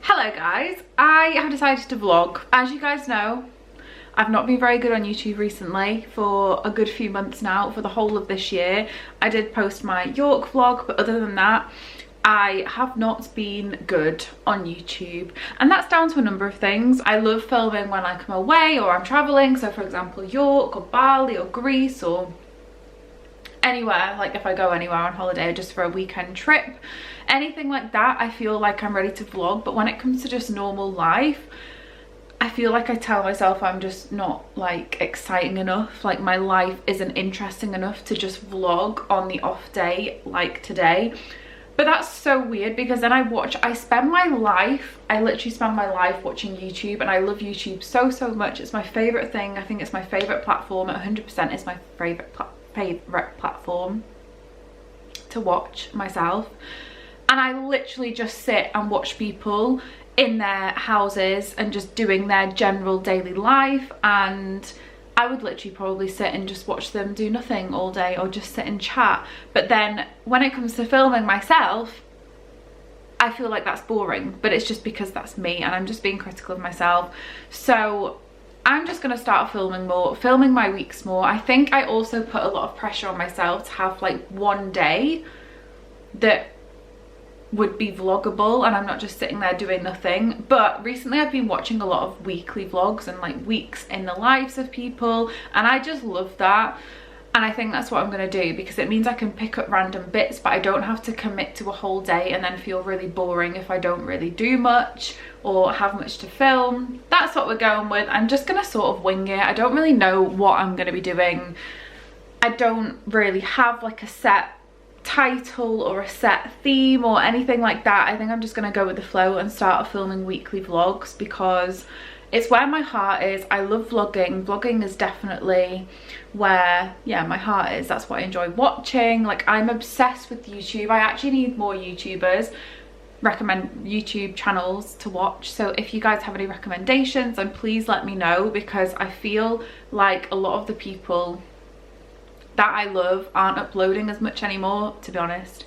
Hello guys, I have decided to vlog. As you guys know, I've not been very good on YouTube recently for a good few months now, for the whole of this year. I did post my York vlog, but other than that, I have not been good on YouTube, and that's down to a number of things. I love filming when I come away or I'm traveling, so for example York or Bali or Greece or anywhere, like if I go anywhere on holiday or just for a weekend trip, anything like that, I feel like I'm ready to vlog. But when it comes to just normal life, I feel like I tell myself I'm just not like exciting enough, like my life isn't interesting enough to just vlog on the off day like today. But that's so weird, because then I literally spend my life watching YouTube, and I love YouTube so much. It's my favorite thing. I think it's my favorite platform. 100% is my favorite platform to watch myself. And I literally just sit and watch people in their houses and just doing their general daily life, and I would literally probably sit and just watch them do nothing all day or just sit and chat. But then when it comes to filming myself, I feel like that's boring, but it's just because that's me and I'm just being critical of myself. So I'm just gonna start filming more, filming my weeks more. I think I also put a lot of pressure on myself to have like one day that would be vloggable and I'm not just sitting there doing nothing. But recently I've been watching a lot of weekly vlogs and like weeks in the lives of people, and I just love that. And I think that's what I'm gonna do, because it means I can pick up random bits, but I don't have to commit to a whole day and then feel really boring if I don't really do much or have much to film. That's what we're going with. I'm just gonna sort of wing it. I don't really know what I'm gonna be doing. I don't really have like a set title or a set theme or anything like that. I think I'm just gonna go with the flow and start filming weekly vlogs because it's where my heart is. I love vlogging. Vlogging is definitely where, yeah, my heart is. That's what I enjoy watching. Like, I'm obsessed with YouTube. I actually need more YouTubers, recommend YouTube channels to watch. So if you guys have any recommendations, then please let me know, because I feel like a lot of the people that I love aren't uploading as much anymore, to be honest.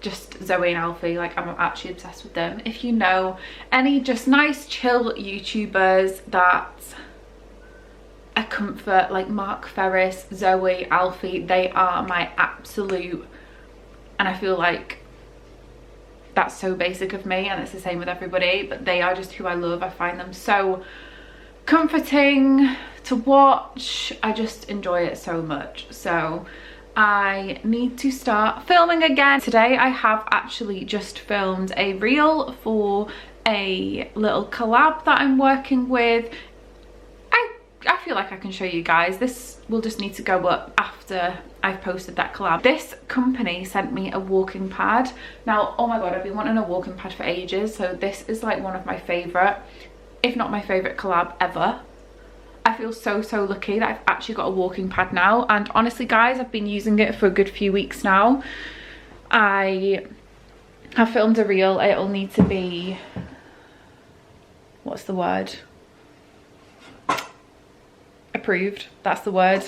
Just Zoe and Alfie, like I'm actually obsessed with them. If you know any just nice chill YouTubers that a comfort, like Mark Ferris, Zoe, Alfie, they are my absolute, and I feel like that's so basic of me and it's the same with everybody, but they are just who I love. I find them so comforting to watch. I just enjoy it so much. So I need to start filming again. Today I have actually just filmed a reel for a little collab that I'm working with. I feel like I can show you guys. This will just need to go up after I've posted that collab. This company sent me a walking pad. Now, oh my god, I've been wanting a walking pad for ages, so this is like one of my favorite, if not my favorite collab ever. I feel so lucky that I've actually got a walking pad now, and honestly guys, I've been using it for a good few weeks now. I have filmed a reel. It'll need to be, what's the word, approved, that's the word.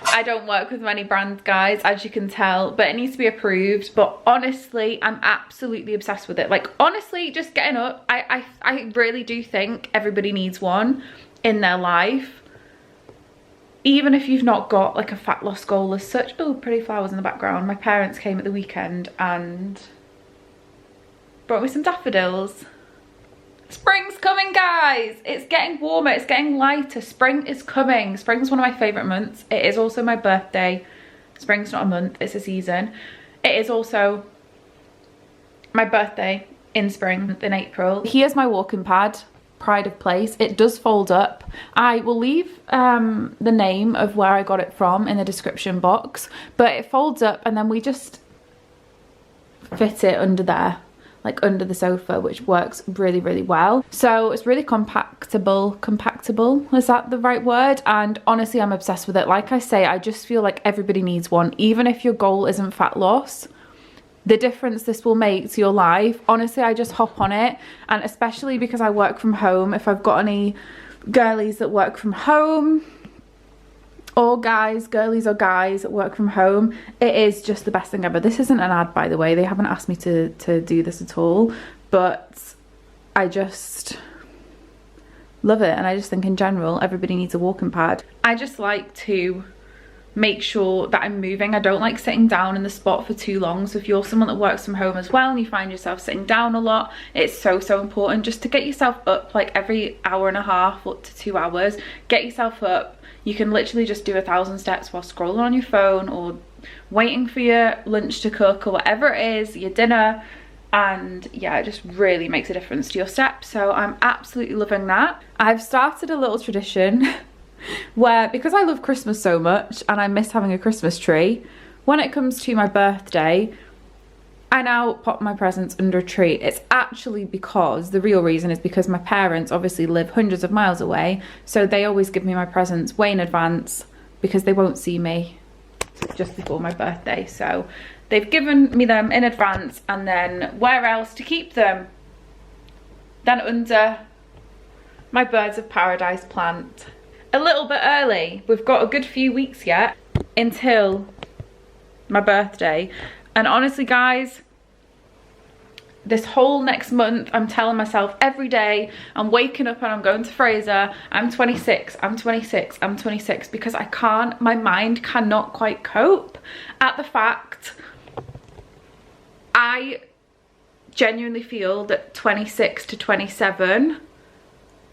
I don't work with many brands, guys, as you can tell, but it needs to be approved. But honestly, I'm absolutely obsessed with it. Like, honestly, just getting up, I really do think everybody needs one in their life, even if you've not got like a fat loss goal as such. Oh, pretty flowers in the background. My parents came at the weekend and brought me some daffodils. Spring's coming, guys. It's getting warmer, it's getting lighter. Spring is coming. Spring's one of my favorite months. It is also my birthday. Spring's not a month, it's a season. It is also my birthday in spring, in April. Here's my walking pad, pride of place. It does fold up. I will leave the name of where I got it from in the description box, but it folds up and then we just fit it under there, like under the sofa, which works really well. So it's really compactable, is that the right word? And honestly, I'm obsessed with it. Like I say, I just feel like everybody needs one, even if your goal isn't fat loss. The difference this will make to your life, honestly, I just hop on it. And especially because I work from home, if I've got any girlies that work from home, or guys, girlies or guys that work from home, it is just the best thing ever. This isn't an ad, by the way. They haven't asked me to do this at all, but I just love it. And I just think in general, everybody needs a walking pad. I just like to make sure that I'm moving. I don't like sitting down in the spot for too long. So if you're someone that works from home as well and you find yourself sitting down a lot, it's so important just to get yourself up like every hour and a half up to 2 hours. Get yourself up. You can literally just do 1,000 steps while scrolling on your phone or waiting for your lunch to cook or whatever it is, your dinner. And yeah, it just really makes a difference to your steps. So I'm absolutely loving that. I've started a little tradition where, because I love Christmas so much and I miss having a Christmas tree, when it comes to my birthday, I now pop my presents under a tree. It's actually because, the real reason is because my parents obviously live hundreds of miles away, so they always give me my presents way in advance because they won't see me just before my birthday. So they've given me them in advance, and then where else to keep them than under my birds of paradise plant. A little bit early. We've got a good few weeks yet until my birthday. And honestly, guys, this whole next month, I'm telling myself every day, I'm waking up and I'm going to Fraser, I'm 26, I'm 26, I'm 26, because I can't, my mind cannot quite cope at the fact I genuinely feel that 26 to 27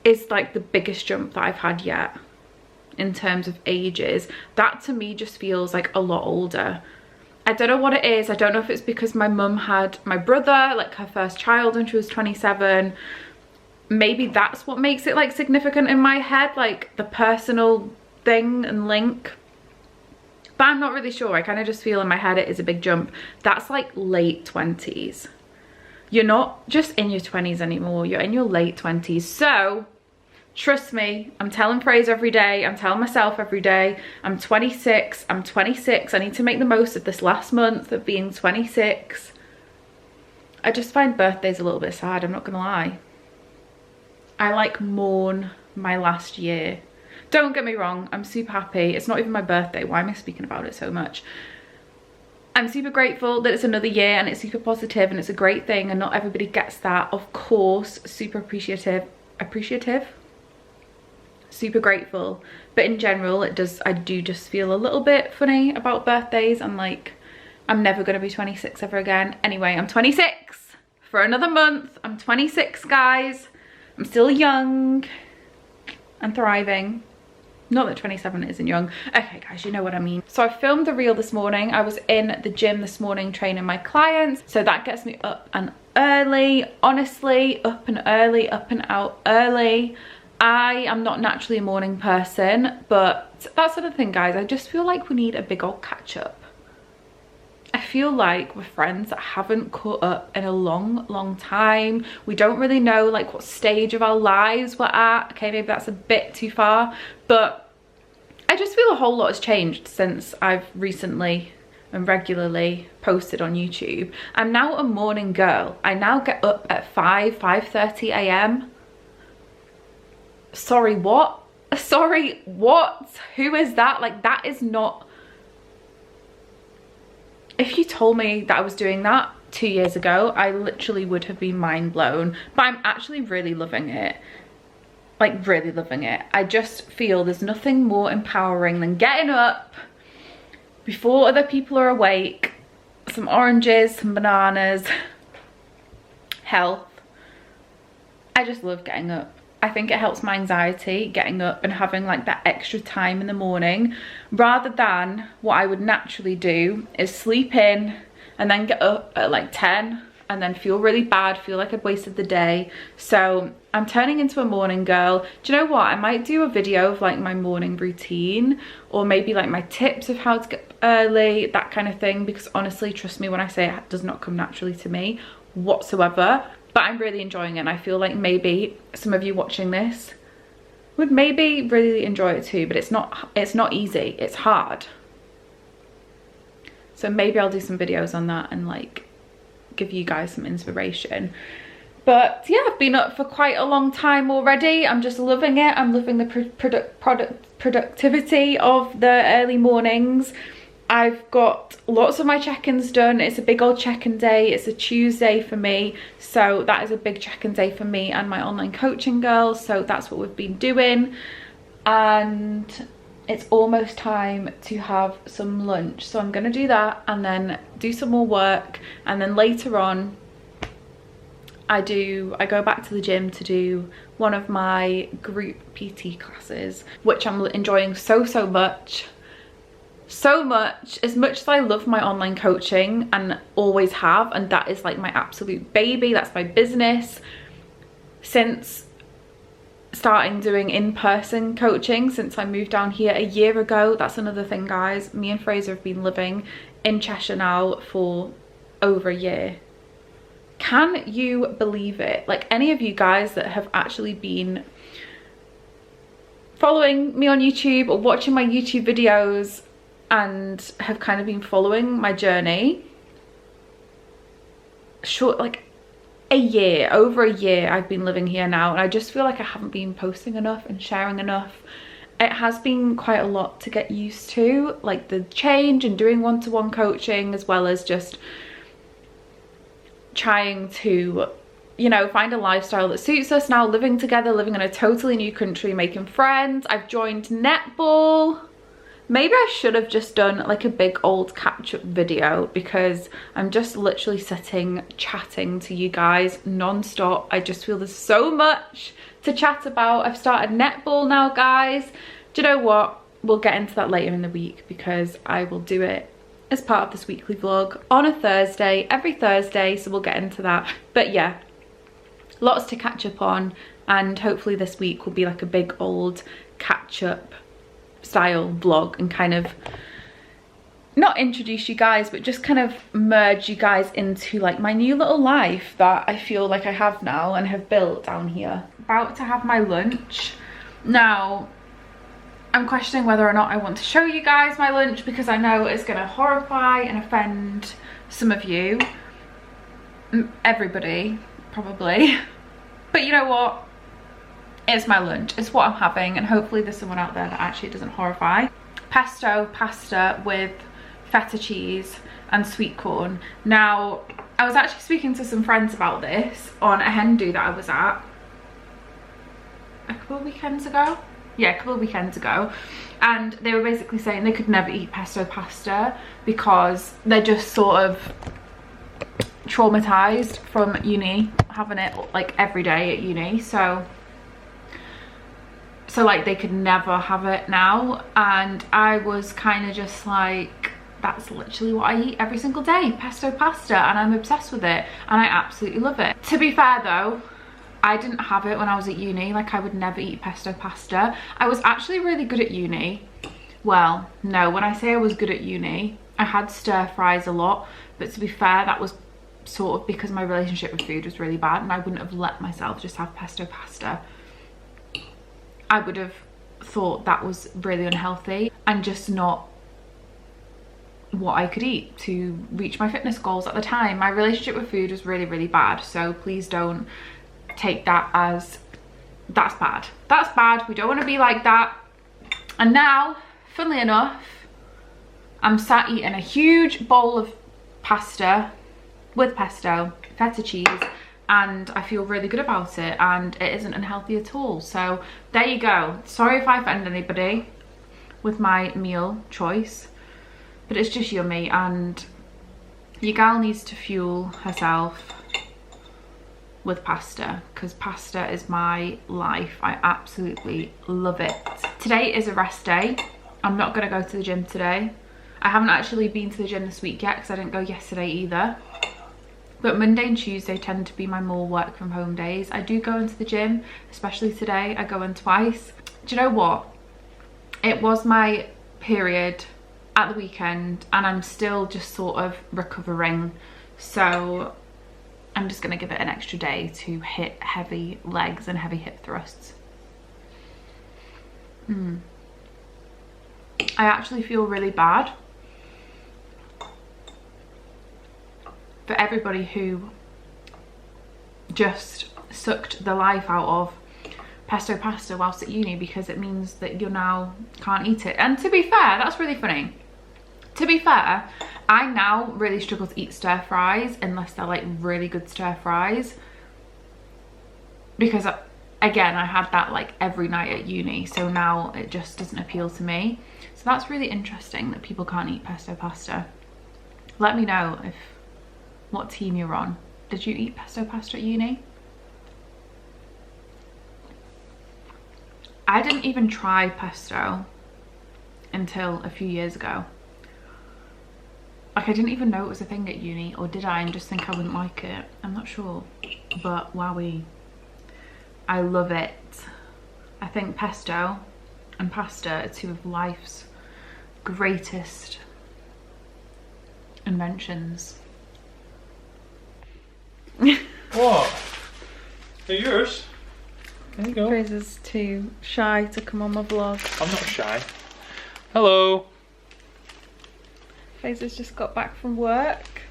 is like the biggest jump that I've had yet in terms of ages. That to me just feels like a lot older. I don't know what it is. I don't know if it's because my mum had my brother, like her first child, when she was 27. Maybe that's what makes it like significant in my head, like the personal thing and link. But I'm not really sure. I kind of just feel in my head it is a big jump. That's like late 20s. You're not just in your 20s anymore. You're in your late 20s. So trust me, I'm telling Fraser every day, I'm telling myself every day, I'm 26, I'm 26, I need to make the most of this last month of being 26. I just find birthdays a little bit sad, I'm not gonna lie. I like mourn my last year. Don't get me wrong, I'm super happy. It's not even my birthday, why am I speaking about it so much? I'm super grateful that it's another year and it's super positive and it's a great thing, and not everybody gets that, of course. Super appreciative, super grateful, but in general I do just feel a little bit funny about birthdays. I'm like, I'm never going to be 26 ever again. Anyway, I'm 26 for another month. I'm 26, guys. I'm still young and thriving. Not that 27 isn't young. Okay, guys, you know what I mean. So I filmed the reel this morning. I was in the gym this morning training my clients, so that gets me up and early. Honestly, up and early, up and out early. I am not naturally a morning person, but that's the thing, guys. I just feel like we need a big old catch up. I feel like we're friends that haven't caught up in a long time. We don't really know like what stage of our lives we're at. Okay, maybe that's a bit too far, but I just feel a whole lot has changed since I've recently and regularly posted on YouTube. I'm now a morning girl. I now get up at 5:30 a.m. Sorry, what? Sorry, what? Who is that? Like, that is not... If you told me that I was doing that 2 years ago, I literally would have been mind blown. But I'm actually really loving it. Like, really loving it. I just feel there's nothing more empowering than getting up before other people are awake. Some oranges, some bananas, health. I just love getting up. I think it helps my anxiety, getting up and having like that extra time in the morning, rather than what I would naturally do is sleep in and then get up at like 10 and then feel really bad, feel like I'd wasted the day. So I'm turning into a morning girl. Do you know what? I might do a video of like my morning routine, or maybe like my tips of how to get up early, that kind of thing, because honestly, trust me when I say it does not come naturally to me whatsoever. But I'm really enjoying it, and I feel like maybe some of you watching this would maybe really enjoy it too, but it's not easy, it's hard. So maybe I'll do some videos on that and like give you guys some inspiration. But yeah, I've been up for quite a long time already. I'm just loving it. I'm loving the productivity of the early mornings. I've got lots of my check-ins done. It's a big old check-in day. It's a Tuesday for me, so that is a big check-in day for me and my online coaching girls. So that's what we've been doing, and it's almost time to have some lunch. So I'm gonna do that and then do some more work, and then later on I go back to the gym to do one of my group PT classes, which I'm enjoying so much. So much, as much as I love my online coaching and always have, and that is like my absolute baby, that's my business. Since starting doing in-person coaching, since I moved down here a year ago, that's another thing, guys. Me and Fraser have been living in Cheshire now for over a year. Can you believe it? Like, any of you guys that have actually been following me on YouTube or watching my YouTube videos and have kind of been following my journey, like over a year I've been living here now, and I just feel like I haven't been posting enough and sharing enough. It has been quite a lot to get used to, like the change and doing one-to-one coaching, as well as just trying to, you know, find a lifestyle that suits us now, living together, living in a totally new country, making friends. I've joined netball. Maybe I should have just done like a big old catch-up video, because I'm just literally sitting chatting to you guys non-stop. I just feel there's so much to chat about. I've started netball now, guys. Do you know what? We'll get into that later in the week, because I will do it as part of this weekly vlog on a Thursday, every Thursday, so we'll get into that. But yeah, lots to catch up on, and hopefully this week will be like a big old catch-up style vlog, and kind of not introduce you guys, but just kind of merge you guys into like my new little life that I feel like I have now and have built down here. About to have my lunch now. I'm questioning whether or not I want to show you guys my lunch, because I know it's going to horrify and offend some of you, everybody probably, but you know what, it's my lunch, it's what I'm having, and hopefully there's someone out there that actually doesn't horrify. Pesto pasta with feta cheese and sweet corn. Now, I was actually speaking to some friends about this on a hen do that I was at a couple of weekends ago. Yeah, a couple of weekends ago, and they were basically saying they could never eat pesto pasta because they're just sort of traumatized from uni, having it like every day at uni, so like they could never have it now. And I was kind of just like, that's literally what I eat every single day, pesto pasta, and I'm obsessed with it and I absolutely love it. To be fair though, I didn't have it when I was at uni. Like, I would never eat pesto pasta. I was actually really good at uni. Well, no, when I say I was good at uni, I had stir fries a lot, but to be fair, that was sort of because my relationship with food was really bad, and I wouldn't have let myself just have pesto pasta. I would have thought that was really unhealthy and just not what I could eat to reach my fitness goals at the time. My relationship with food was really bad, so please don't take that as that's bad. We don't want to be like that. And now, funnily enough, I'm sat eating a huge bowl of pasta with pesto, feta cheese, and I feel really good about it, and it isn't unhealthy at all. So there you go. Sorry if I offend anybody with my meal choice, but it's just yummy, and your gal needs to fuel herself with pasta, because pasta is my life. I absolutely love it. Today is a rest day. I'm not going to go to the gym today. I haven't actually been to the gym this week yet because I didn't go yesterday either. But Monday and Tuesday tend to be my more work from home days. I do go into the gym, especially today. I go in twice. Do you know what? It was my period at the weekend and I'm still just sort of recovering. So I'm just going to give it an extra day to hit heavy legs and heavy hip thrusts. I actually feel really bad for everybody who just sucked the life out of pesto pasta whilst at uni, because it means that you now can't eat it. And to be fair, that's really funny. To be fair, I now really struggle to eat stir fries unless they're like really good stir fries. Because again, I had that like every night at uni, so now it just doesn't appeal to me. So that's really interesting that people can't eat pesto pasta. Let me know what team you're on. Did you eat pesto pasta at uni? I didn't even try pesto until a few years ago. Like, I didn't even know it was a thing at uni, or did I and just think I wouldn't like it? I'm not sure, but wowee, I love it. I think pesto and pasta are two of life's greatest inventions. What? They're yours. There you go. Fraser's too shy to come on my vlog. I'm not shy. Hello. Fraser's just got back from work.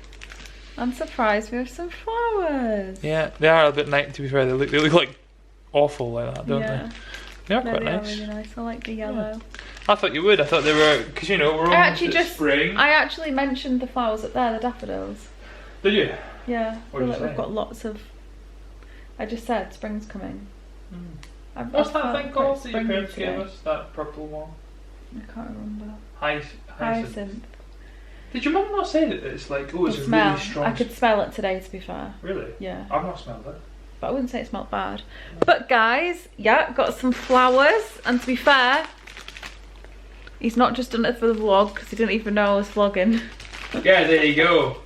I'm surprised we have some flowers. Yeah, they are a bit nice, to be fair. They look like awful like that, don't Yeah. they? They are No, quite they nice. are really nice. I like the yellow. Yeah. I thought you would. I thought they were, because you know, we're almost at spring. I actually mentioned the flowers up there, the daffodils. Did you? Yeah, I What feel did like you we've say? got lots of... I just said spring's coming. Mm. What's that thing called that your parents today. gave us? That purple one? I can't remember. Hyacinth. Hyacinth. Did your mum not say that it's like, oh, it's a Smell. really strong... I could smell it today, to be fair. Really? Yeah. I've not smelled it. But I wouldn't say it smelled bad. But guys, yeah, got some flowers. And to be fair, he's not just done it for the vlog, because he didn't even know I was vlogging. Yeah, there you go.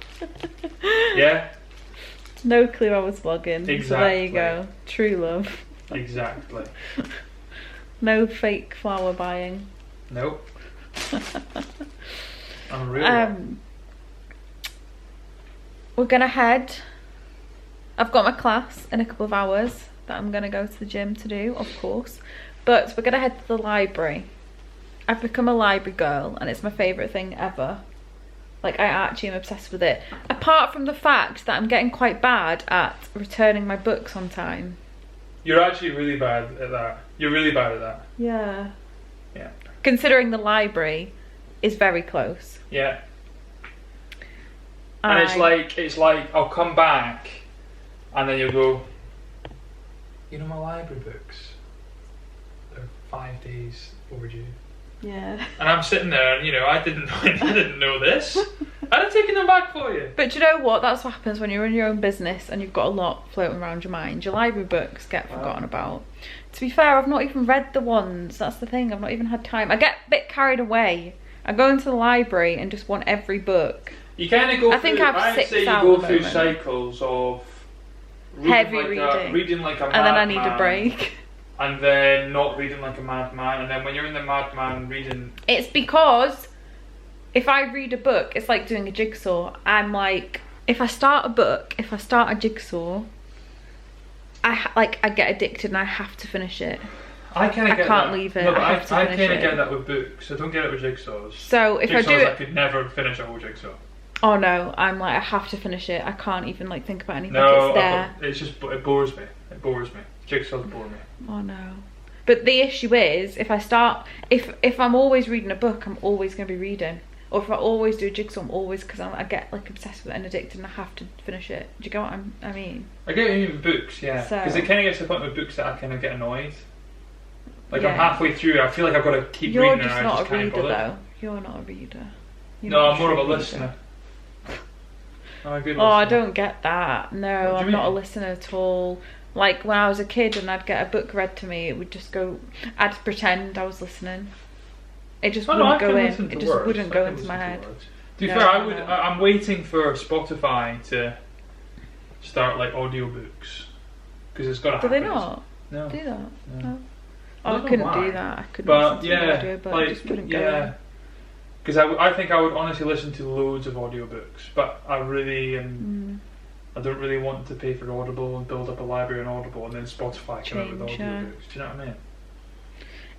Yeah? No clue I was vlogging. Exactly. So there you go. True love. Exactly. No fake flower buying. Nope. I'm a real one. We're gonna head. I've got my class in a couple of hours that I'm gonna go to the gym to do, of course. But we're gonna head to the library. I've become a library girl and it's my favourite thing ever. Like, I actually am obsessed with it. Apart from the fact that I'm getting quite bad at returning my books on time. You're actually really bad at that. You're really bad at that. Yeah. Yeah. Considering the library is very close. Yeah. And it's like I'll come back and then you'll go, you know, my library books, they're 5 days overdue. Yeah. And I'm sitting there and, you know, I didn't know this. I'd have taken them back for you. But do you know what? That's what happens when you're in your own business and you've got a lot floating around your mind. Your library books get forgotten about. To be fair, I've not even read the ones. That's the thing. I've not even had time. I get a bit carried away. I go into the library and just want every book. You kind of go I think I've 6 you go through cycles of heavy reading like a madman. And then I need a break. And then not reading like a madman, and then when you're in the madman reading... It's because if I read a book, it's like doing a jigsaw. I'm like, if I start a book, if I start a jigsaw, I get addicted and I have to finish it. I kind of get that. I can't leave it. No, I have to finish kind of it. get that with books. I don't get it with jigsaws. So if I do it... I could never finish a whole jigsaw. Oh no, I'm like, I have to finish it. I can't even like think about anything. No, it's there. It's just, it bores me. It bores me. Jigsaws bore me. Oh no. But the issue is, if I start, if I'm always reading a book, I'm always going to be reading. Or if I always do a jigsaw, I'm always, because I get like obsessed with it and addicted and I have to finish it. Do you get what I mean? I get what you mean with books, yeah. Because it kind of gets to the point with books that I kind of get annoyed. Like, yeah. I'm halfway through, I feel like I've got to keep reading and I just can't bother. You're just not a reader though. You're not a reader. No, I'm more of a listener. I'm a good listener. Oh, I don't get that. No, I'm not a mean? listener at all. Like when I was a kid and I'd get a book read to me, it would just go, I'd pretend I was listening. It just wouldn't go in. It just wouldn't go into my head. To be fair, I'm waiting for Spotify to start like audiobooks. Because it's got to happen. Do they not? No. Do that? No. Oh, I couldn't do that. I couldn't listen to the audio, but like, it just wouldn't go in. Because I think I would honestly listen to loads of audiobooks, but I really I don't really want to pay for Audible and build up a library on Audible and then Spotify come out with audiobooks. Do you know what I mean?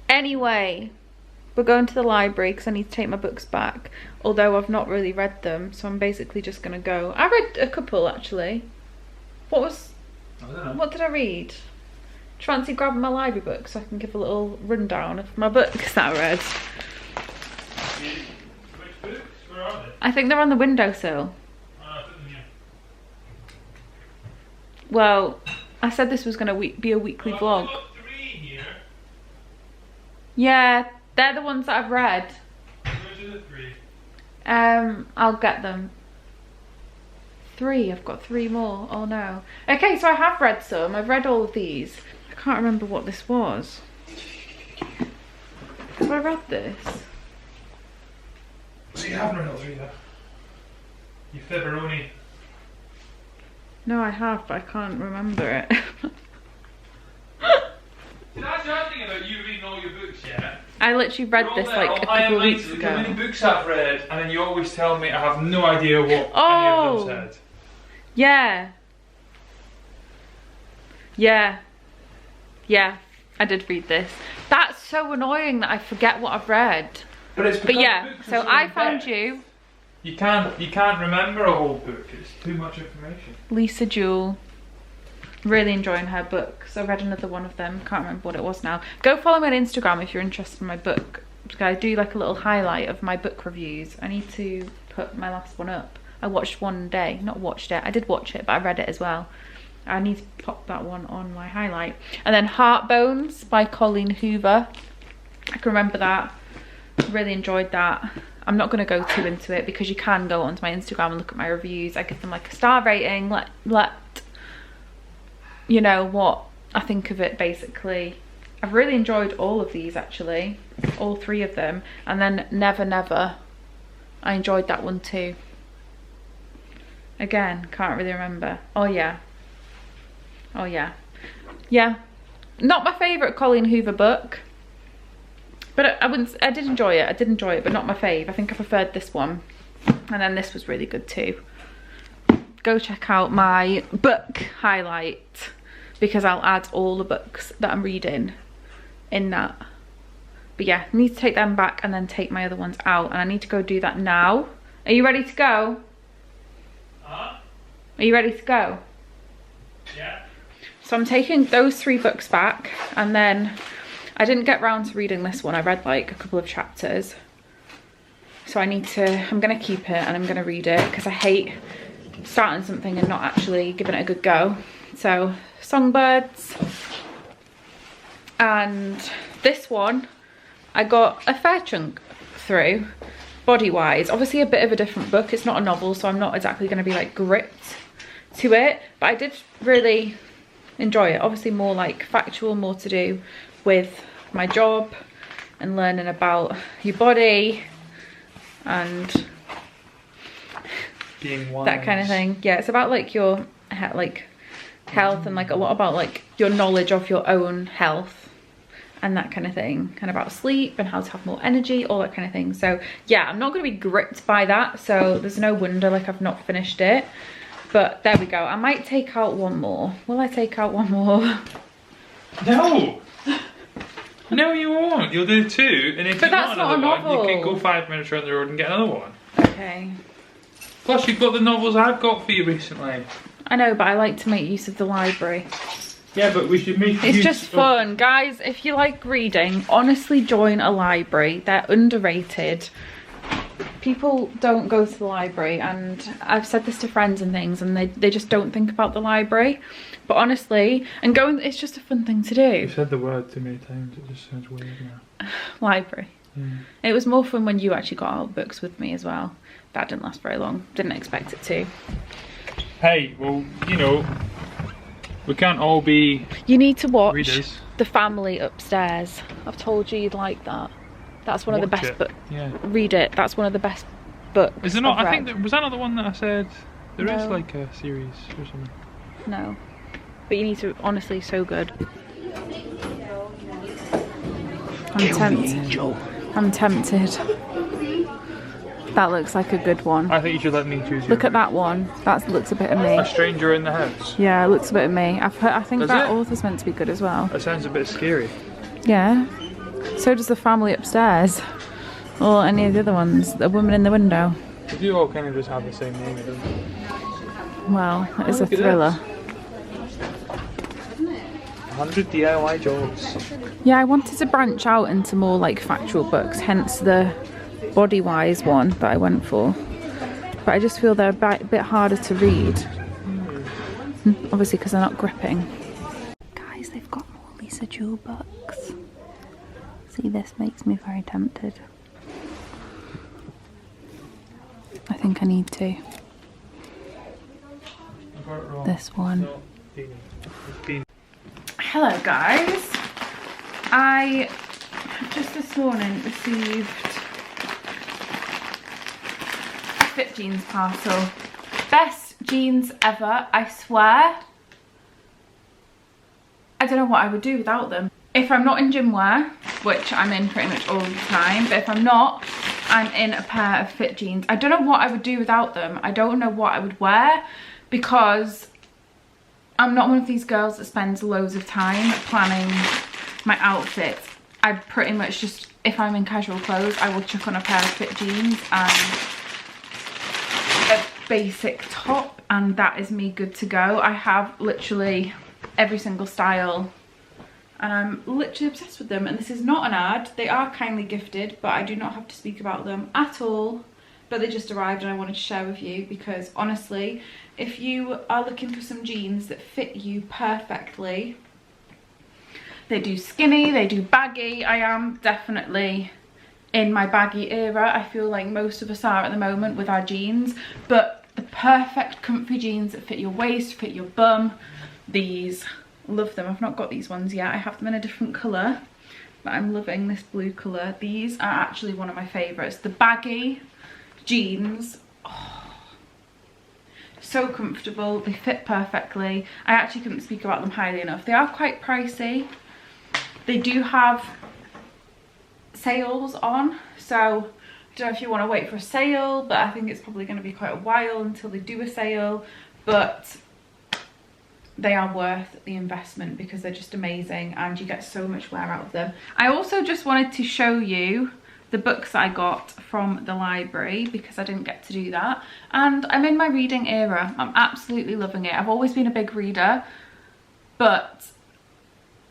Anyway, we're going to the library because I need to take my books back. Although I've not really read them, so I'm basically just going to go. I read a couple actually. I don't know. What did I read? Do you fancy grabbing my library book so I can give a little rundown of my books that I read? Which books? I think they're on the windowsill. Well, I said this was going to be a weekly vlog. I've got 3 here. Yeah, they're the ones that I've read. Where's the 3? I'll get them. 3, I've got 3 more. Oh no. Okay, so I have read some. I've read all of these. I can't remember what this was. Have I read this? So you haven't read all 3 then? You fibberoni. No, I have, but I can't remember it. Did I say anything about you reading all your books yet? I literally read this like a couple of weeks ago. How many books I've read, and then you always tell me I have no idea what any of them said. Yeah. Yeah. Yeah, I did read this. That's so annoying that I forget what I've read. But yeah, so I found you. You can't remember a whole book. It's too much information. Lisa Jewell. Really enjoying her books. I read another one of them. Can't remember what it was now. Go follow me on Instagram if you're interested in my book. I do like a little highlight of my book reviews. I need to put my last one up. I watched one day. Not watched it. I did watch it, but I read it as well. I need to pop that one on my highlight. And then Heartbones by Colleen Hoover. I can remember that. Really enjoyed that. I'm not going to go too into it because you can go onto my Instagram and look at my reviews. I give them like a star rating. Let you know what I think of it basically. I've really enjoyed all of these actually. All 3 of them. And then Never Never. I enjoyed that one too. Again, can't really remember. Oh yeah. Oh yeah. Yeah. Not my favourite Colleen Hoover book. But I did enjoy it. I did enjoy it, but not my fave. I think I preferred this one. And then this was really good too. Go check out my book highlight because I'll add all the books that I'm reading in that. But yeah, I need to take them back and then take my other ones out. And I need to go do that now. Are you ready to go? Huh? Are you ready to go? Yeah. So I'm taking those 3 books back and then I didn't get round to reading this one. I read like a couple of chapters. So I'm going to keep it and I'm going to read it because I hate starting something and not actually giving it a good go. So Songbirds. And this one, I got a fair chunk through, body-wise. Obviously a bit of a different book. It's not a novel, so I'm not exactly going to be like gripped to it. But I did really enjoy it. Obviously more like factual, more to do with my job and learning about your body and being wise. That kind of thing. Yeah, it's about like your health and like a lot about like your knowledge of your own health and that kind of thing, and about sleep and how to have more energy, all that kind of thing. So yeah, I'm not going to be gripped by that, so there's no wonder like I've not finished it. But there we go. I might take out one more. Will I take out one more? No! No, you won't. You'll do 2, and if you want another one, you can go 5 minutes around the road and get another one. Okay. Plus, you've got the novels I've got for you recently. I know, but I like to make use of the library. Yeah, but we should make It's just fun. Guys, if you like reading, honestly join a library. They're underrated. People don't go to the library, and I've said this to friends and things, and they just don't think about the library. But honestly, and going, it's just a fun thing to do. You said the word too many times, it just sounds weird now. Library. Yeah. It was more fun when you actually got out books with me as well. That didn't last very long. Didn't expect it to. Hey, well, you know, we can't all be You need to watch readers. The Family Upstairs. I've told you you'd like that. That's one of the best books. Yeah. Read it. That's one of the best books. Is it not? I've I think read. that was that not the one that I said there is No. like a series or something. No. But you need to, honestly, so good. I'm tempted. I'm tempted. That looks like a good one. I think you should let me choose. Look at that one. That looks a bit of me. A Stranger in the House. Yeah, it looks a bit of me. I think Does that it? author's meant to be good as well. That sounds a bit scary. Yeah. So does The Family Upstairs. Or any of the other ones. The Woman in the Window. They do all kind of just have the same name, don't they? Well, it is a look at thriller. 100 DIY jobs. Yeah, I wanted to branch out into more like factual books, hence the body-wise one that I went for. but I just feel they're a bit harder to read. Obviously because they're not gripping. Guys, they've got more Lisa Jewell books. See, this makes me very tempted. I think I need to. This one. Hello guys. I just this morning received a Fit Jeans parcel. Best jeans ever, I swear. I don't know what I would do without them. If I'm not in gym wear, which I'm in pretty much all the time, but if I'm not, I'm in a pair of Fit Jeans. I don't know what I would do without them. I don't know what I would wear because I'm not one of these girls that spends loads of time planning my outfits. I pretty much just, if I'm in casual clothes, I will chuck on a pair of Fit Jeans and a basic top, and that is me good to go. I have literally every single style and I'm literally obsessed with them, and this is not an ad. They are kindly gifted, but I do not have to speak about them at all, but they just arrived and I wanted to share with you because honestly, if you are looking for some jeans that fit you perfectly, they do skinny, they do baggy. I am definitely in my baggy era. I feel like most of us are at the moment with our jeans, but the perfect comfy jeans that fit your waist, fit your bum, these. Love them. I've not got these ones yet. I have them in a different colour, but I'm loving this blue colour. These are actually one of my favourites. The baggy jeans, oh, so comfortable. They fit perfectly. I actually couldn't speak about them highly enough. They are quite pricey. They do have sales on, so I don't know if you want to wait for a sale, but I think it's probably going to be quite a while until they do a sale, but they are worth the investment because they're just amazing and you get so much wear out of them. I also just wanted to show you the books that I got from the library because I didn't get to do that, and I'm in my reading era. I'm absolutely loving it. I've always been a big reader, but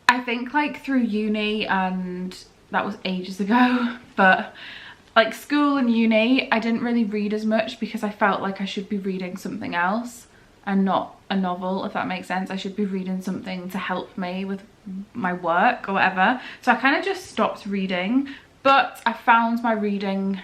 I think like through uni, and that was ages ago, but like school and uni, I didn't really read as much because I felt like I should be reading something else and not a novel, if that makes sense. I should be reading something to help me with my work or whatever. So I kind of just stopped reading, but I found my reading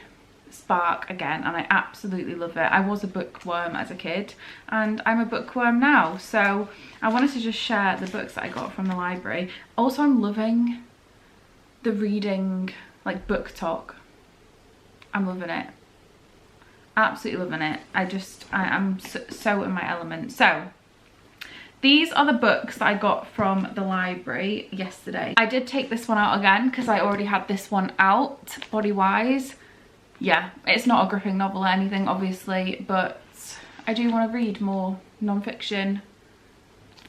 spark again and I absolutely love it. I was a bookworm as a kid and I'm a bookworm now. So I wanted to just share the books that I got from the library. Also, I'm loving the reading, like book talk. I'm loving it. Absolutely loving it. I'm so in my element. So these are the books that I got from the library yesterday. I did take this one out again because I already had this one out body wise. Yeah, it's not a gripping novel or anything obviously, but I do want to read more non-fiction,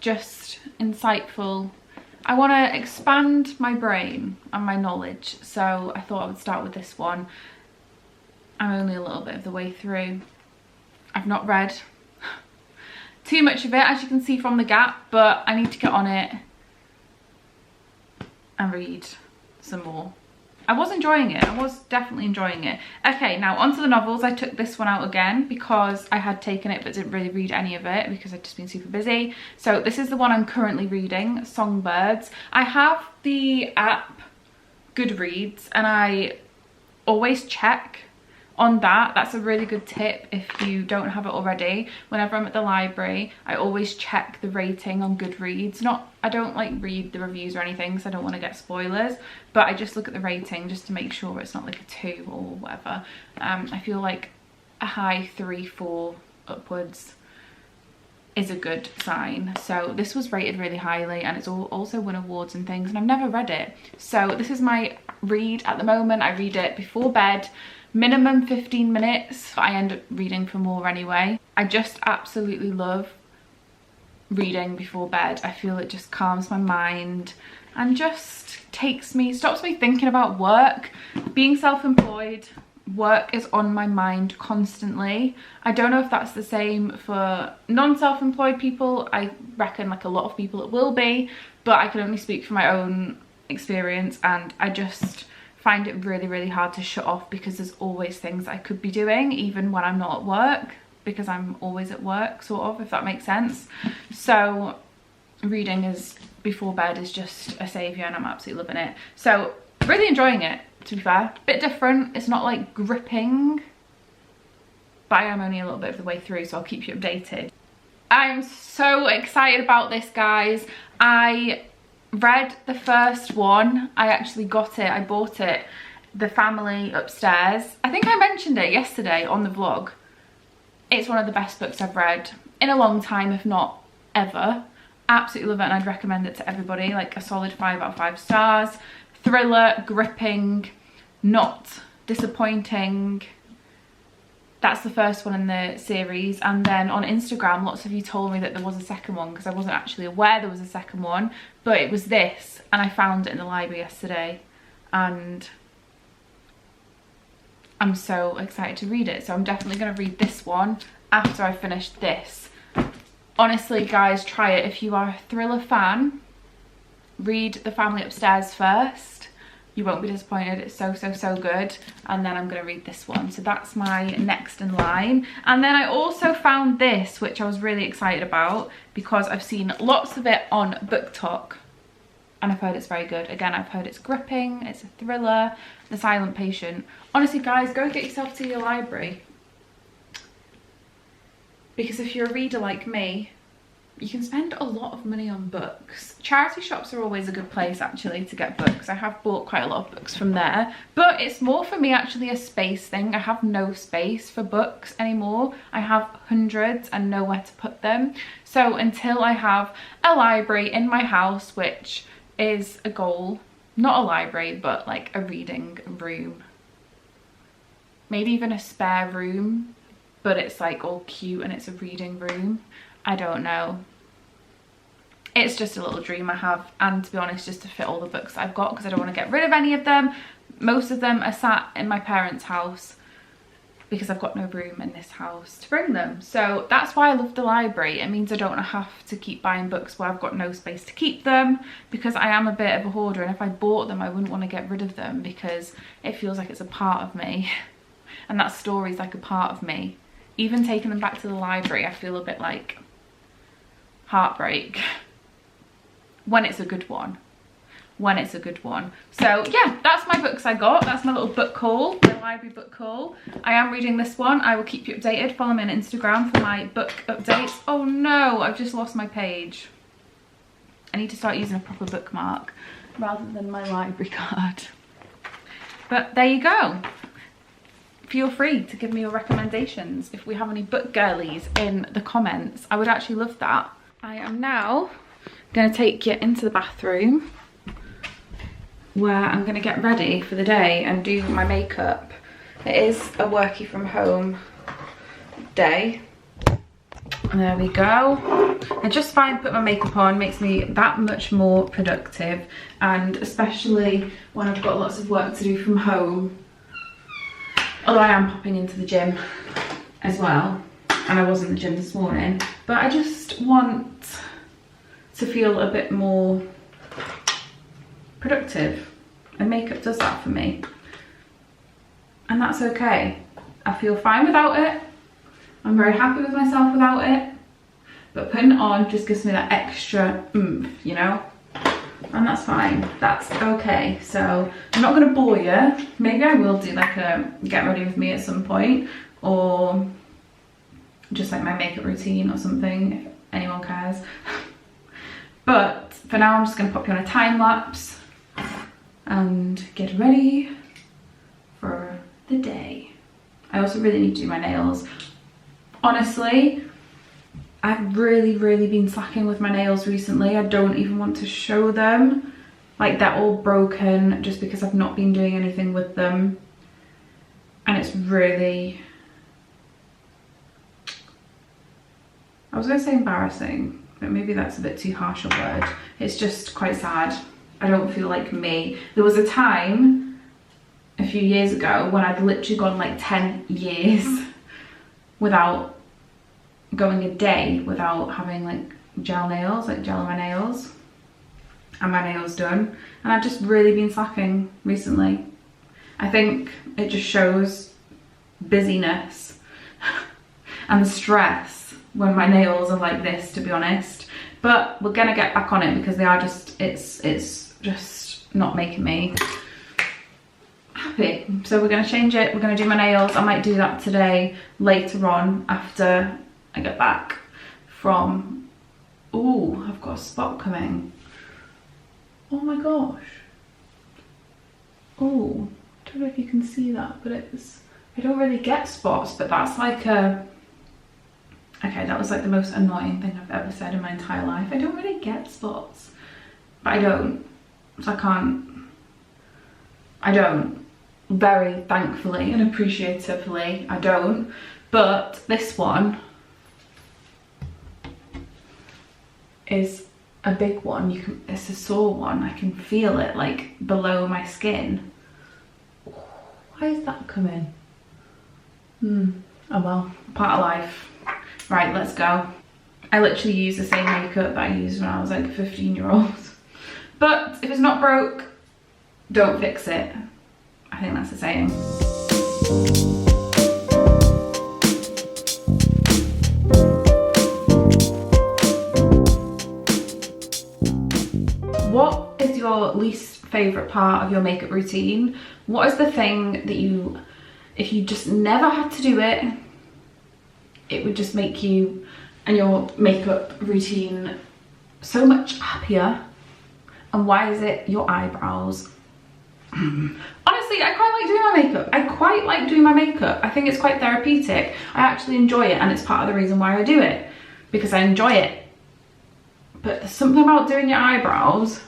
just insightful. I want to expand my brain and my knowledge, so I thought I would start with this one. I'm only a little bit of the way through. I've not read too much of it, as you can see from the gap, but I need to get on it and read some more. I was enjoying it. I was definitely enjoying it. Okay, now onto the novels. I took this one out again because I had taken it but didn't really read any of it because I'd just been super busy. So this is the one I'm currently reading, Songbirds. I have the app Goodreads and I always check on that. That's a really good tip if you don't have it already. Whenever I'm at the library, I always check the rating on Goodreads. I don't like read the reviews or anything because I don't want to get spoilers, but I just look at the rating just to make sure it's not like a 2 or whatever. I feel like a high 3, 4 upwards is a good sign. So this was rated really highly and it's also won awards and things, and I've never read it. So this is my read at the moment. I read it before bed, minimum 15 minutes. I end up reading for more anyway. I just absolutely love reading before bed. I feel it just calms my mind and just stops me thinking about work. Being self-employed, work is on my mind constantly. I don't know if that's the same for non-self-employed people. I reckon like a lot of people it will be, but I can only speak from my own experience, and I just find it really, really hard to shut off because there's always things I could be doing even when I'm not at work, because I'm always at work, sort of, if that makes sense. So reading is before bed is just a saviour, and I'm absolutely loving it. So really enjoying it, to be fair. Bit different, it's not like gripping, but I am only a little bit of the way through, so I'll keep you updated. I'm so excited about this, guys. I read the first one. I actually got it, I bought it, The Family Upstairs. I think I mentioned it yesterday on the vlog. It's one of the best books I've read in a long time, if not ever. Absolutely love it, and I'd recommend it to everybody. Like a solid 5 out of 5 stars. Thriller, gripping, not disappointing. That's the first one in the series. And then on Instagram, lots of you told me that there was a second one, because I wasn't actually aware there was a second one, but it was this, and I found it in the library yesterday, and I'm so excited to read it. So I'm definitely going to read this one after I finish this. Honestly, guys, try it. If you are a thriller fan, read The Family Upstairs first. You won't be disappointed. It's so, so, so good. And then I'm going to read this one. So that's my next in line. And then I also found this, which I was really excited about because I've seen lots of it on BookTok. And I've heard it's very good. Again, I've heard it's gripping. It's a thriller. The Silent Patient. Honestly, guys, go get yourself to your library. Because if you're a reader like me, you can spend a lot of money on books. Charity shops are always a good place actually to get books. I have bought quite a lot of books from there, but it's more for me actually a space thing. I have no space for books anymore. I have hundreds and nowhere to put them. So until I have a library in my house, which is a goal, not a library, but like a reading room, maybe even a spare room, but it's like all cute and it's a reading room. I don't know. It's just a little dream I have, and to be honest, just to fit all the books I've got, because I don't want to get rid of any of them. Most of them are sat in my parents' house because I've got no room in this house to bring them. So that's why I love the library. It means I don't have to keep buying books where I've got no space to keep them, because I am a bit of a hoarder, and if I bought them I wouldn't want to get rid of them because it feels like it's a part of me and that story's like a part of me. Even taking them back to the library, I feel a bit like heartbreak when it's a good one. When it's a good one. So yeah, that's my books I got. That's my little book haul, my library book haul. I am reading this one. I will keep you updated. Follow me on Instagram for my book updates. Oh no, I've just lost my page. I need to start using a proper bookmark rather than my library card. But there you go. Feel free to give me your recommendations. If we have any book girlies in the comments, I would actually love that. I am now going to take you into the bathroom where I'm going to get ready for the day and do my makeup. It is a worky from home day. And there we go. I just find putting my makeup on makes me that much more productive, and especially when I've got lots of work to do from home. Although I am popping into the gym as well, and I was in the gym this morning, but I just want to feel a bit more productive, and makeup does that for me, and that's okay. I feel fine without it. I'm very happy with myself without it, but putting it on just gives me that extra oomph, you know? And that's fine, that's okay. So I'm not going to bore you. Maybe I will do like a get ready with me at some point, or just like my makeup routine or something, if anyone cares. But for now I'm just going to pop you on a time lapse and get ready for the day. I also really need to do my nails. Honestly, I've really been slacking with my nails recently. I don't even want to show them. Like, they're all broken just because I've not been doing anything with them. And it's really, I was going to say embarrassing, but maybe that's a bit too harsh a word. It's just quite sad. I don't feel like me. There was a time a few years ago when I'd literally gone like 10 years without going a day without having like gel nails, like gel on my nails and my nails done, and I've just really been slacking recently. I think it just shows busyness and stress when my nails are like this, to be honest. But we're gonna get back on it because they are just, it's just not making me happy. So we're gonna change it. We're gonna do my nails. I might do that today, later on, after I get back from, ooh, I've got a spot coming. Oh my gosh. Oh, I don't know if you can see that, but it's, I don't really get spots, but that's like a, okay, that was like the most annoying thing I've ever said in my entire life. I don't really get spots, but I don't, so I don't, very thankfully and appreciatively, I don't, but this one is a big one. You can, it's a sore one. I can feel it like below my skin. Why is that coming? Oh well, part of life. Right, let's go. I literally use the same makeup that I used when I was like a 15-year-old. But if it's not broke, don't fix it. I think that's the saying. What is your least favourite part of your makeup routine? What is the thing that you, if you just never had to do it, it would just make you and your makeup routine so much happier? And why is it your eyebrows? Honestly, I quite like doing my makeup. I quite like doing my makeup. I think it's quite therapeutic. I actually enjoy it, and it's part of the reason why I do it, because I enjoy it. But there's something about doing your eyebrows,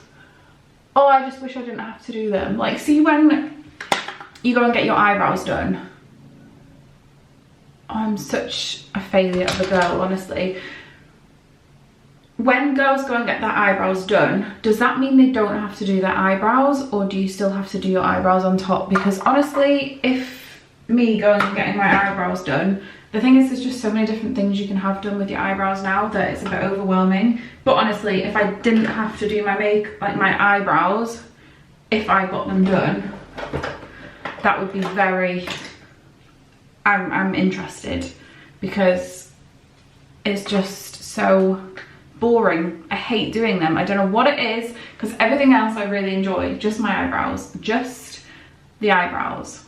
oh, I just wish I didn't have to do them. Like, see when you go and get your eyebrows done, I'm such a failure of a girl, honestly. When girls go and get their eyebrows done, does that mean they don't have to do their eyebrows, or do you still have to do your eyebrows on top? Because honestly, if me going and getting my eyebrows done, the thing is, there's just so many different things you can have done with your eyebrows now that it's a bit overwhelming. But honestly, if I didn't have to do my my eyebrows, if I got them done, that would be very, I'm interested, because it's just so boring. I hate doing them. I don't know what it is, because everything else I really enjoy. Just my eyebrows, just the eyebrows.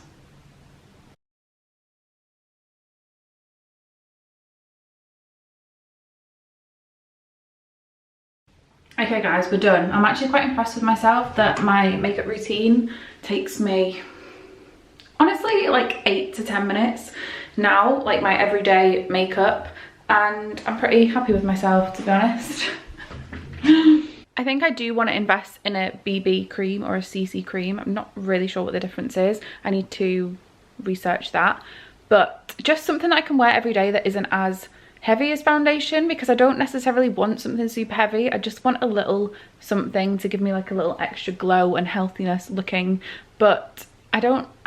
Okay guys, we're done. I'm actually quite impressed with myself that my makeup routine takes me honestly like 8 to 10 minutes now, like my everyday makeup, and I'm pretty happy with myself, to be honest. I think I do want to invest in a BB cream or a CC cream. I'm not really sure what the difference is. I need to research that, but just something that I can wear every day that isn't as heavy as foundation, because I don't necessarily want something super heavy. I just want a little something to give me like a little extra glow and healthiness looking, but I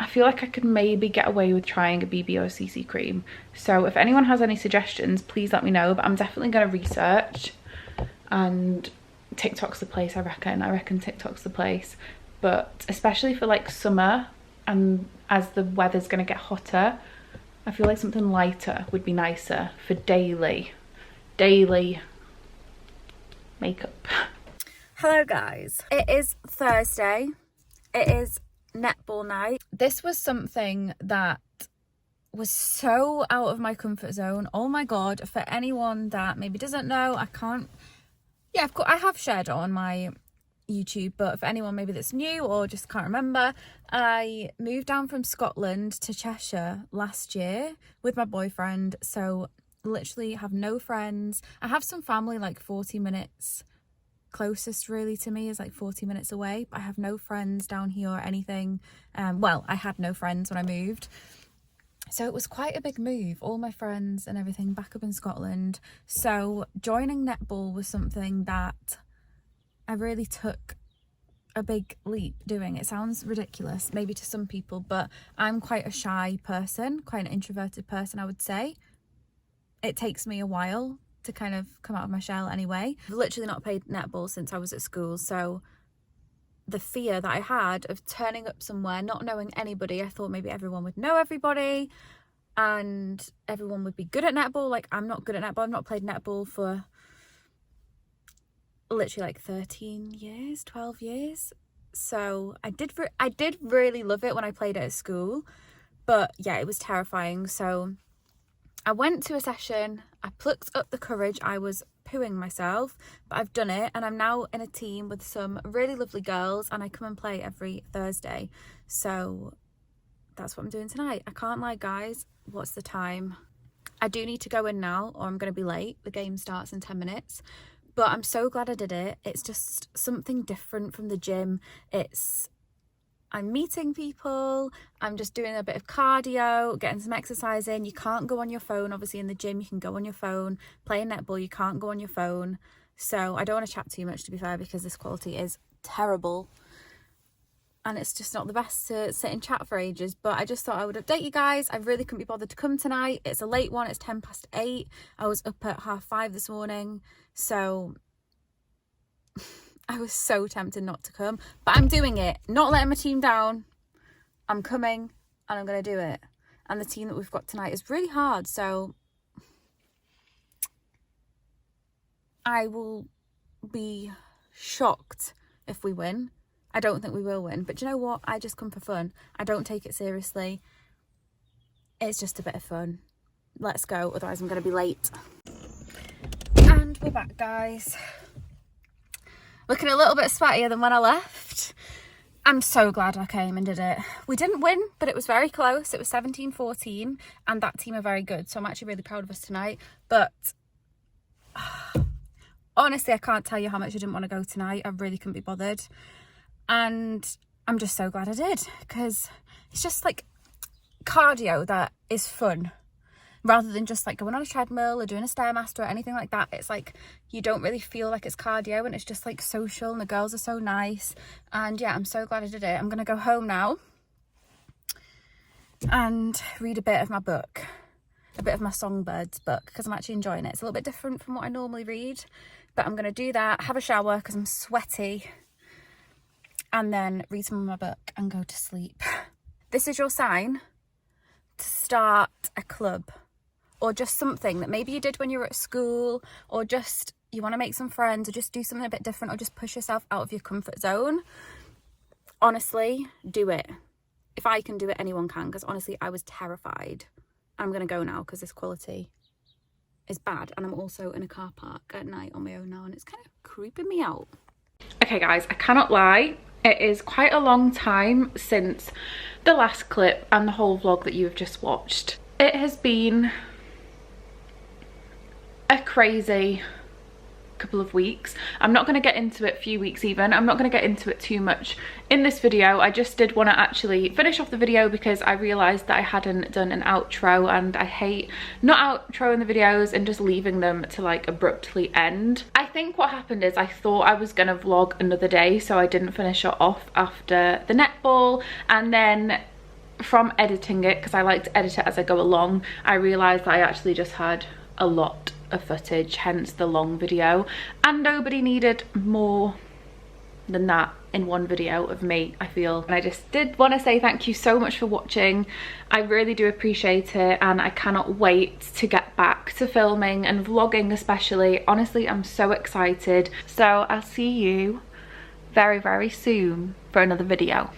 feel like I could maybe get away with trying a BB or CC cream. So if anyone has any suggestions, please let me know, but I'm definitely going to research, and TikTok's the place. I reckon TikTok's the place, but especially for like summer and as the weather's going to get hotter, I feel like something lighter would be nicer for daily makeup. Hello guys, it is Thursday, it is netball night. This was something that was so out of my comfort zone. Oh my god, for anyone that maybe doesn't know, of course I have shared it on my YouTube, but for anyone maybe that's new or just can't remember, I moved down from Scotland to Cheshire last year with my boyfriend, so literally have no friends. I have some family like 40 minutes, closest really to me is like 40 minutes away, but I have no friends down here or anything. Well, I had no friends when I moved, so it was quite a big move, all my friends and everything back up in Scotland. So joining netball was something that I really took a big leap doing. It sounds ridiculous maybe to some people, but I'm quite a shy person, quite an introverted person, I would say. It takes me a while to kind of come out of my shell anyway. I've literally not played netball since I was at school, so the fear that I had of turning up somewhere, not knowing anybody. I thought maybe everyone would know everybody and everyone would be good at netball. Like, I'm not good at netball. I've not played netball for literally like 13 years, 12 years. So I did really love it when I played it at school, but yeah, it was terrifying. So I went to a session, I plucked up the courage, I was pooing myself, but I've done it, and I'm now in a team with some really lovely girls, and I come and play every Thursday. So that's what I'm doing tonight. I can't lie, guys. What's the time? I do need to go in now, or I'm going to be late. The game starts in 10 minutes. But I'm so glad I did it. It's just something different from the gym. I'm meeting people, I'm just doing a bit of cardio, getting some exercise in. You can't go on your phone. Obviously in the gym you can go on your phone. Playing netball, you can't go on your phone. So I don't want to chat too much, to be fair, because this quality is terrible. And it's just not the best to sit and chat for ages. But I just thought I would update you guys. I really couldn't be bothered to come tonight. It's a late one, it's 8:10. I was up at 5:30 this morning. So I was so tempted not to come, but I'm doing it, not letting my team down. I'm coming and I'm going to do it. And the team that we've got tonight is really hard, so I will be shocked if we win. I don't think we will win, but do you know what? I just come for fun. I don't take it seriously. It's just a bit of fun. Let's go, otherwise I'm going to be late. And we're back, guys. Looking a little bit sweatier than when I left. I'm so glad I came and did it. We didn't win, but it was very close. It was 17-14, and that team are very good. So I'm actually really proud of us tonight. But honestly, I can't tell you how much I didn't want to go tonight. I really couldn't be bothered. And I'm just so glad I did, because it's just like cardio that is fun. Rather than just like going on a treadmill or doing a Stairmaster or anything like that. It's like you don't really feel like it's cardio, and it's just like social, and the girls are so nice. And yeah, I'm so glad I did it. I'm going to go home now and read a bit of my book, a bit of my Songbirds book, because I'm actually enjoying it. It's a little bit different from what I normally read, but I'm going to do that, have a shower because I'm sweaty, and then read some of my book and go to sleep. This is your sign to start a club. Or just something that maybe you did when you were at school, or just you want to make some friends, or just do something a bit different, or just push yourself out of your comfort zone. Honestly, do it. If I can do it, anyone can, because honestly, I was terrified. I'm going to go now because this quality is bad. And I'm also in a car park at night on my own now, and it's kind of creeping me out. Okay guys, I cannot lie. It is quite a long time since the last clip and the whole vlog that you have just watched. It has been a crazy couple of weeks. I'm not going to get into it, few weeks even. I'm not going to get into it too much in this video. I just did want to actually finish off the video because I realised that I hadn't done an outro, and I hate not outroing the videos and just leaving them to like abruptly end. I think what happened is I thought I was going to vlog another day, so I didn't finish it off after the netball, and then from editing it, because I like to edit it as I go along, I realised that I actually just had a lot of footage, hence the long video, and nobody needed more than that in one video of me, I feel. And I just did want to say thank you so much for watching. I really do appreciate it, and I cannot wait to get back to filming and vlogging especially. Honestly, I'm so excited. So I'll see you very, very soon for another video.